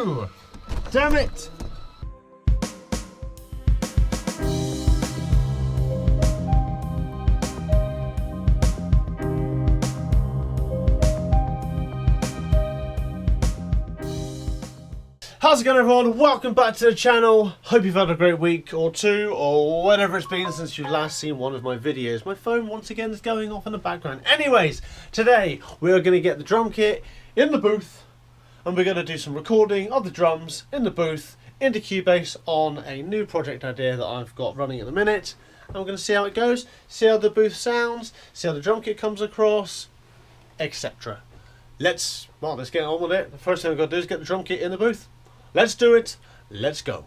No! Damn it! How's it going, everyone? Welcome back to the channel. Hope you've had a great week or two or whatever it's been since you've last seen one of my videos. My phone once again is going off in the background. Anyways, today we are going to get the drum kit in the booth and we're going to do some recording of the drums in the booth into Cubase on a new project idea that I've got running at the minute. And we're going to see how it goes, see how the booth sounds, see how the drum kit comes across, etc. Let's get on with it. The first thing we've got to do is get the drum kit in the booth. Let's do it. Let's go.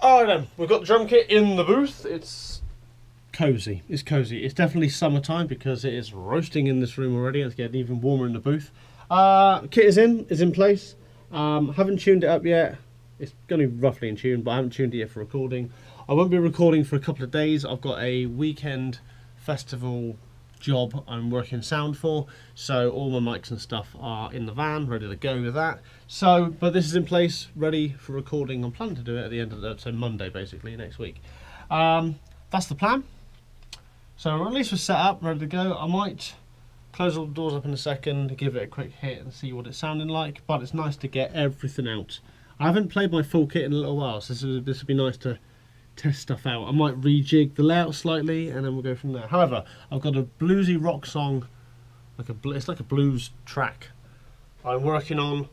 Alright then, we've got the drum kit in the booth. It's cozy. It's cozy. It's definitely summertime because it is roasting in this room already. It's getting even warmer in the booth. Kit is in place. Haven't tuned it up yet. It's going to be roughly in tune, but I haven't tuned it yet for recording. I won't be recording for a couple of days. I've got a weekend festival job I'm working sound for, so all my mics and stuff are in the van ready to go with that. So but this is in place, ready for recording. I'm planning to do it at the end of the, so Monday basically, next week. That's the plan. So at least we're set up, ready to go. I might close all the doors up in a second, give it a quick hit and see what it's sounding like, but it's nice to get everything out. I haven't played my full kit in a little while, so this would be nice to test stuff out. I might rejig the layout slightly and then we'll go from there. However, I've got a bluesy rock song, it's like a blues track I'm working on.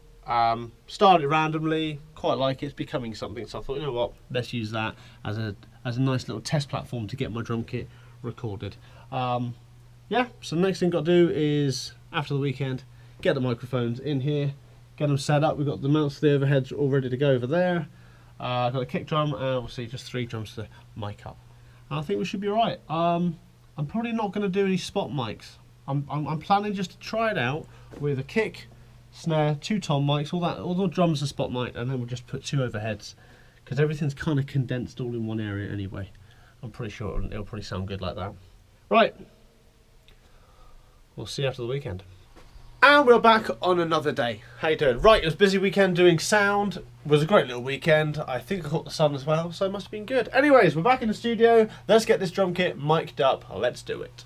Started randomly, quite like it. It's becoming something, so I thought, you know what, let's use that as a nice little test platform to get my drum kit recorded. Yeah, so the next thing I've got to do is, after the weekend, get the microphones in here, get them set up. We've got the mounts for the overheads all ready to go over there. I've got a kick drum and obviously just 3 drums to mic up. And I think we should be alright. I'm probably not going to do any spot mics. I'm planning just to try it out with a kick, snare, 2 tom mics, all the drums are spot mic, and then we'll just put 2 overheads because everything's kind of condensed all in one area anyway. I'm pretty sure it'll probably sound good like that. Right, we'll see you after the weekend. And we're back on another day. How you doing? Right, it was a busy weekend doing sound. It was a great little weekend. I think I caught the sun as well, so it must have been good. Anyways, we're back in the studio. Let's get this drum kit mic'd up. Let's do it.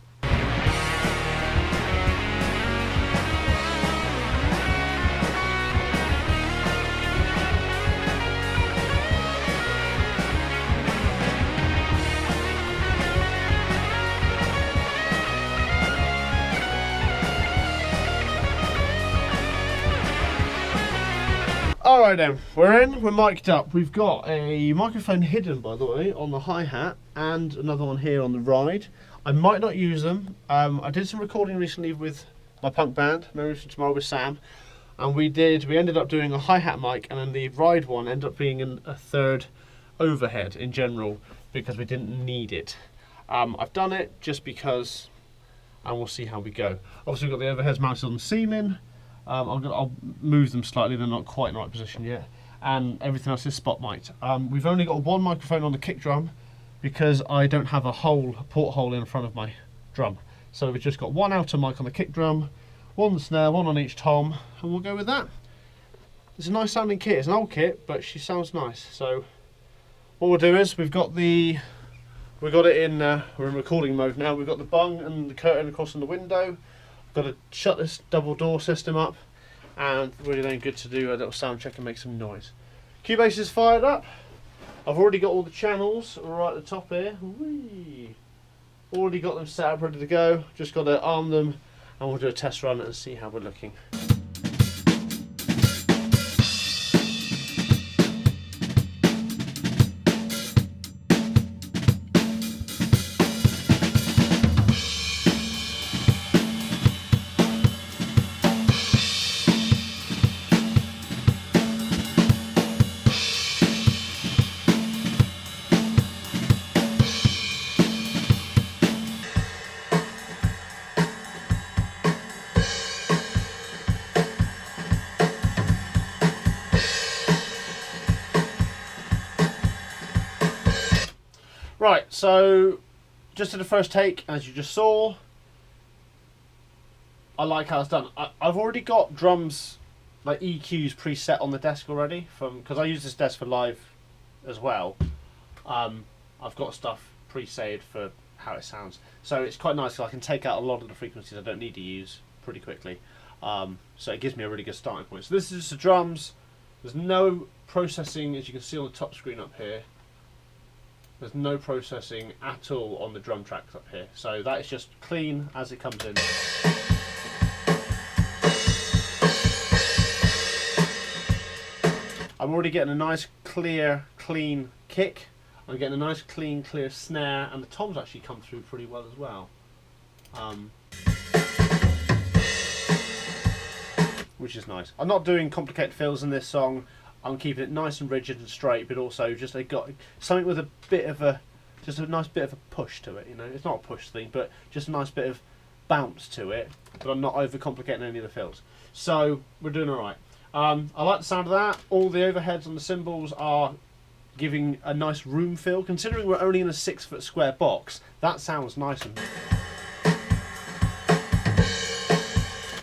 Alright then, we're in, we're mic'd up. We've got a microphone hidden, by the way, on the hi-hat and another one here on the ride. I might not use them. I did some recording recently with my punk band, Memories from Tomorrow with Sam, and we ended up doing a hi-hat mic, and then the ride one ended up being a 3rd overhead in general because we didn't need it. I've done it just because, and we'll see how we go. Obviously we've got the overheads mounted on the ceiling. I'll move them slightly, they're not quite in the right position yet, and everything else is spot mic'd. We've only got 1 microphone on the kick drum because I don't have a porthole in front of my drum, so we've just got 1 outer mic on the kick drum, 1 on the snare, 1 on each tom, and we'll go with that. It's a nice sounding kit. It's an old kit, but she sounds nice. So what we'll do is we're in recording mode now. We've got the bung and the curtain across on the window. Got to shut this double door system up, and really then good to do a little sound check and make some noise. Cubase is fired up. I've already got all the channels right at the top here. Whee! Already got them set up, ready to go. Just got to arm them, and we'll do a test run and see how we're looking. Right, so just to the first take, as you just saw, I like how it's done. I've already got drums, like EQs preset on the desk already, because I use this desk for live as well. I've got stuff pre-saved for how it sounds, so it's quite nice because I can take out a lot of the frequencies I don't need to use pretty quickly. So it gives me a really good starting point. So this is just the drums. There's no processing, as you can see on the top screen up here. There's no processing at all on the drum tracks up here. So that is just clean as it comes in. I'm already getting a nice, clear, clean kick. I'm getting a nice, clean, clear snare, and the toms actually come through pretty well as well. Which is nice. I'm not doing complicated fills in this song. I'm keeping it nice and rigid and straight, but also just got something with a bit of a, just a nice bit of a push to it. You know, it's not a push thing, but just a nice bit of bounce to it. But I'm not overcomplicating any of the fills, so we're doing all right. I like the sound of that. All the overheads on the cymbals are giving a nice room feel. Considering we're only in a 6-foot square box, that sounds nice and.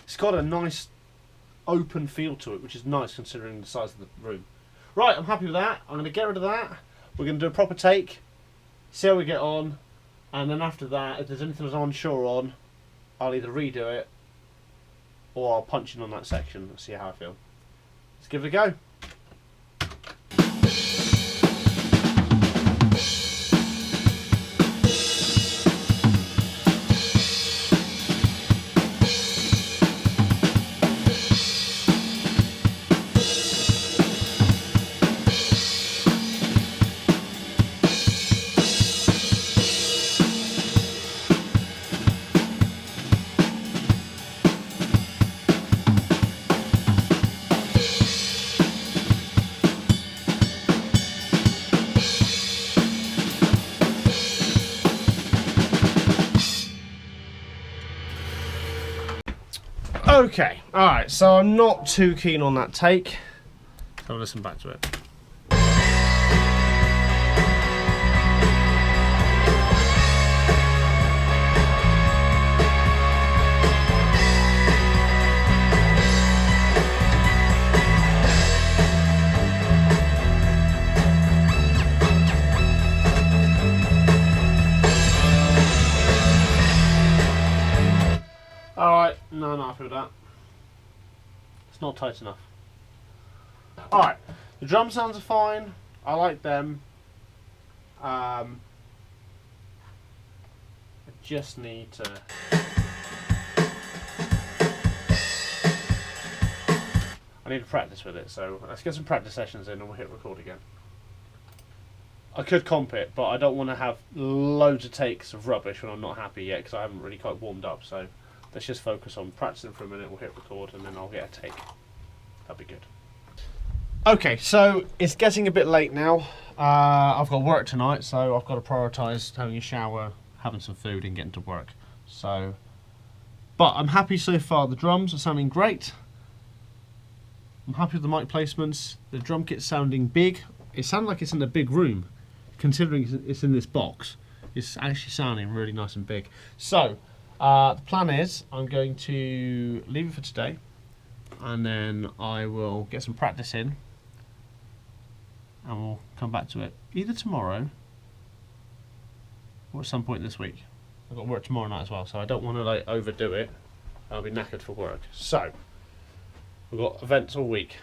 It's got a nice open feel to it, which is nice considering the size of the room. Right, I'm happy with that. I'm going to get rid of that. We're going to do a proper take, see how we get on, and then after that, if there's anything I'm unsure on, I'll either redo it or I'll punch in on that section and see how I feel. Let's give it a go. Okay, alright, so I'm not too keen on that take, so I'll listen back to it. Alright, no, not happy with that. It's not tight enough. Alright, the drum sounds are fine. I like them. I just need to... I need to practice with it, so let's get some practice sessions in and we'll hit record again. I could comp it, but I don't want to have loads of takes of rubbish when I'm not happy yet, because I haven't really quite warmed up, so... Let's just focus on practicing for a minute, we'll hit record, and then I'll get a take. That'd be good. Okay, so it's getting a bit late now. I've got work tonight, so I've got to prioritise having a shower, having some food, and getting to work. So, but I'm happy so far. The drums are sounding great. I'm happy with the mic placements. The drum kit's sounding big. It sounds like it's in a big room, considering it's in this box. It's actually sounding really nice and big. So, the plan is I'm going to leave it for today, and then I will get some practice in, and we'll come back to it either tomorrow or at some point this week. I've got work tomorrow night as well, so I don't want to like overdo it. I'll be knackered for work. So we've got events all week,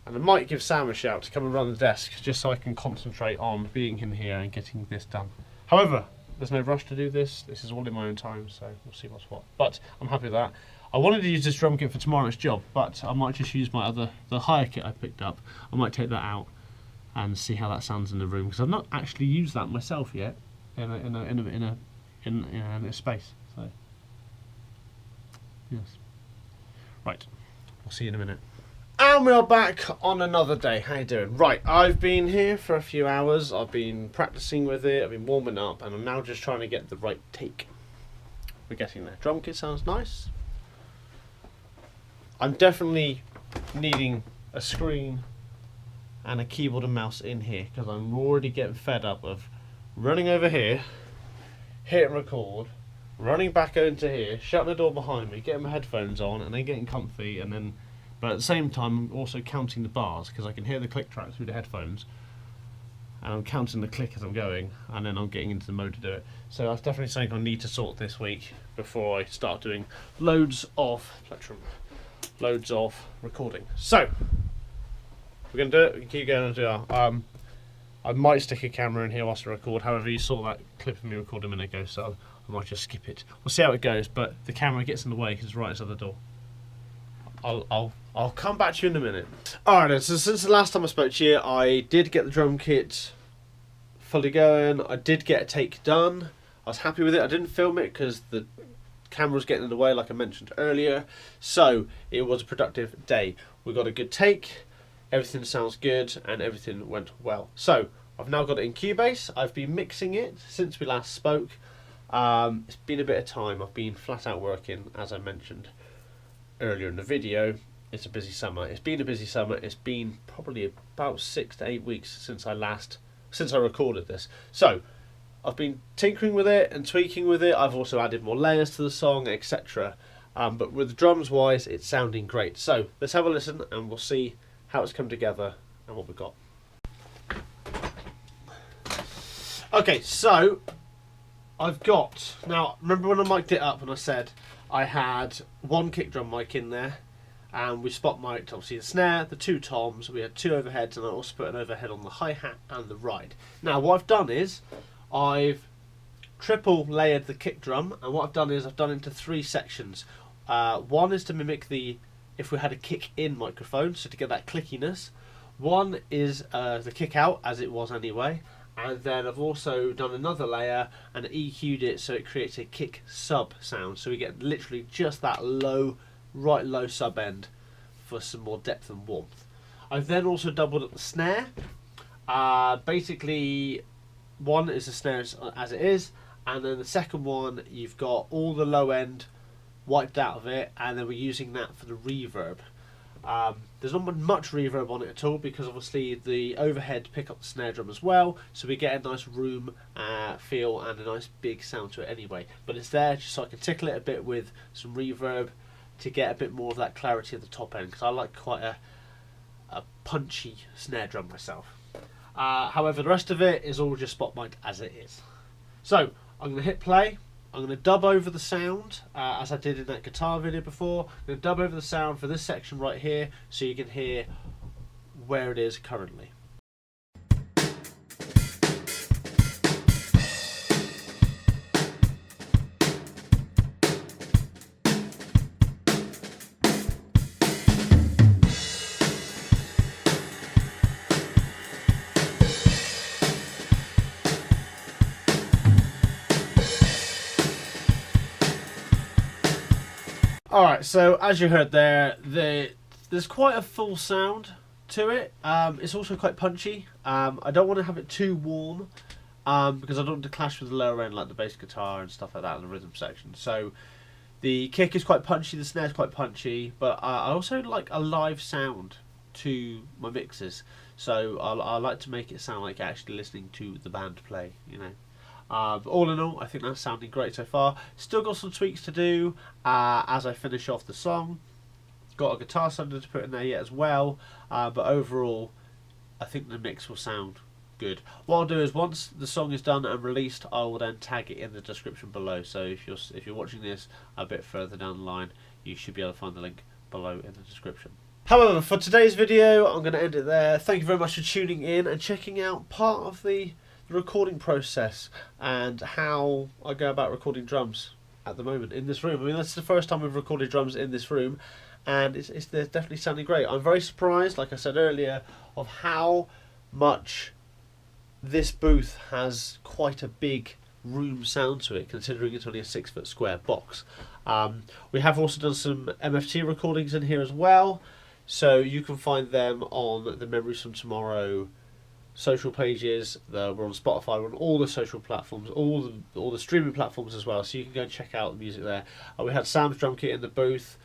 and I might give Sam a shout to come and run the desk just so I can concentrate on being in here and getting this done. However, there's no rush to do this. This is all in my own time, so we'll see what's what. But I'm happy with that. I wanted to use this drum kit for tomorrow's job, but I might just use my the hire kit I picked up. I might take that out and see how that sounds in the room, because I've not actually used that myself yet in a space. So yes, right. I'll see you in a minute. And we're back on another day. How you doing? Right, I've been here for a few hours. I've been practicing with it. I've been warming up, and I'm now just trying to get the right take. We're getting there. Drum kit sounds nice. I'm definitely needing a screen and a keyboard and mouse in here, because I'm already getting fed up of running over here, hitting record, running back into here, shutting the door behind me, getting my headphones on, and then getting comfy, and then, but at the same time I'm also counting the bars, because I can hear the click track through the headphones, and I'm counting the click as I'm going, and then I'm getting into the mode to do it. So that's definitely something I need to sort this week before I start doing loads of recording. So we're gonna do it. We can keep going and do our. I might stick a camera in here whilst I record. However, you saw that clip of me recording a minute ago, so I might just skip it. We'll see how it goes. But the camera gets in the way because it's right outside the door. I'll come back to you in a minute. Alright then, so since the last time I spoke to you, I did get the drum kit fully going. I did get a take done. I was happy with it. I didn't film it because the camera was getting in the way, like I mentioned earlier. So it was a productive day. We got a good take. Everything sounds good and everything went well. So I've now got it in Cubase. I've been mixing it since we last spoke. It's been a bit of time. I've been flat out working, as I mentioned earlier in the video. It's a busy summer. It's been a busy summer. It's been probably about 6 to 8 weeks since I recorded this. So I've been tinkering with it and tweaking with it. I've also added more layers to the song, etc. But with the drums wise, it's sounding great. So let's have a listen and we'll see how it's come together and what we've got. Okay, so I've got, now remember when I mic'd it up and I said I had one kick drum mic in there, and we spot mic'd obviously the snare, the two toms, we had two overheads, and I also put an overhead on the hi-hat and the ride. Now what I've done is I've triple layered the kick drum, and what I've done is I've done it into 3 sections. One is to mimic the, if we had a kick in microphone, so to get that clickiness. One is the kick out, as it was anyway, and then I've also done another layer and EQ'd it so it creates a kick sub sound, so we get literally just that low, right low sub end for some more depth and warmth. I've then also doubled up the snare. Basically one is the snare as it is, and then the second one you've got all the low end wiped out of it, and then we're using that for the reverb. There's not much reverb on it at all because obviously the overhead pick up the snare drum as well, so we get a nice room feel and a nice big sound to it anyway. But it's there just so I can tickle it a bit with some reverb to get a bit more of that clarity at the top end, because I like quite a punchy snare drum myself. However, the rest of it is all just spot mic as it is. So I'm going to hit play. I'm going to dub over the sound as I did in that guitar video before. I'm going to dub over the sound for this section right here so you can hear where it is currently. Alright, so as you heard there, there's quite a full sound to it. It's also quite punchy. I don't want to have it too warm because I don't want to clash with the lower end like the bass guitar and stuff like that in the rhythm section. So the kick is quite punchy, the snare's quite punchy, but I also like a live sound to my mixes. So I like to make it sound like you're actually listening to the band play, you know. But all in all, I think that's sounding great so far. Still got some tweaks to do as I finish off the song. Got a guitar solo to put in there yet as well, but overall I think the mix will sound good. What I'll do is once the song is done and released, I will then tag it in the description below. So if you're watching this a bit further down the line, you should be able to find the link below in the description. However, for today's video, I'm going to end it there. Thank you very much for tuning in and checking out part of the recording process and how I go about recording drums at the moment in this room. I mean, that's the first time we've recorded drums in this room, and they're definitely sounding great. I'm very surprised, like I said earlier, of how much this booth has quite a big room sound to it, considering it's only a 6-foot square box. We have also done some MFT recordings in here as well, so you can find them on the Memories from Tomorrow social pages. We're on Spotify, we're on all the social platforms, all the streaming platforms as well, so you can go and check out the music there. We had Sam's drum kit in the booth.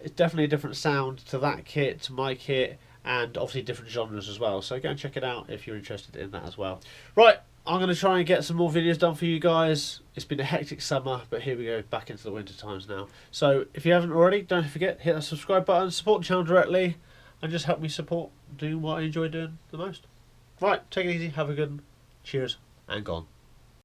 It's definitely a different sound to that kit, to my kit, and obviously different genres as well. So go and check it out if you're interested in that as well. Right, I'm going to try and get some more videos done for you guys. It's been a hectic summer, but here we go, back into the winter times now. So if you haven't already, don't forget, hit that subscribe button, support the channel directly, and just help me support doing what I enjoy doing the most. Right, take it easy, have a good one. Cheers, and gone.